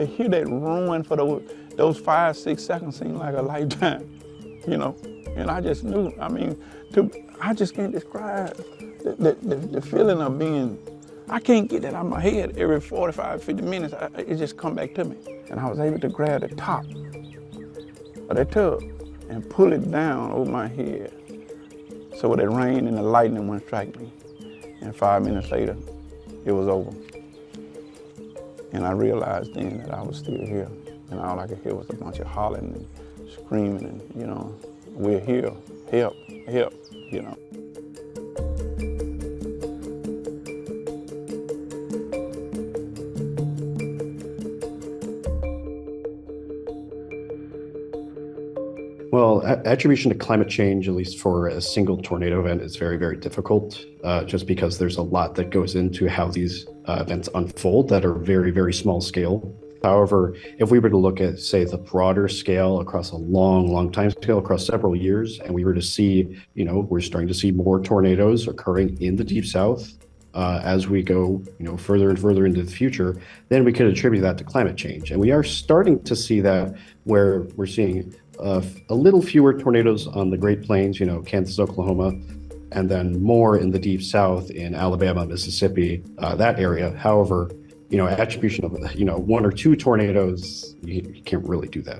to hear that roaring for those 5-6 seconds seemed like a lifetime, you know. And I just knew, I mean, I just can't describe the feeling of being, I can't get that out of my head. Every 45, 50 minutes, it just come back to me. And I was able to grab the top of that tub and pull it down over my head so the rain and the lightning wouldn't strike me. And 5 minutes later, it was over. And I realized then that I was still here. And all I could hear was a bunch of hollering and screaming and, you know, we're here, help, help, you know. Well, attribution to climate change, at least for a single tornado event, is very, very difficult, just because there's a lot that goes into how these events unfold that are very, very small scale. However, if we were to look at, say, the broader scale across a long, long time scale, across several years, and we were to see, you know, we're starting to see more tornadoes occurring in the Deep South as we go, you know, further and further into the future, then we could attribute that to climate change. And we are starting to see that where we're seeing a little fewer tornadoes on the Great Plains, you know, Kansas, Oklahoma, and then more in the Deep South in Alabama, Mississippi, that area. However, you know, attribution of, you know, 1 or 2 tornadoes, you can't really do that.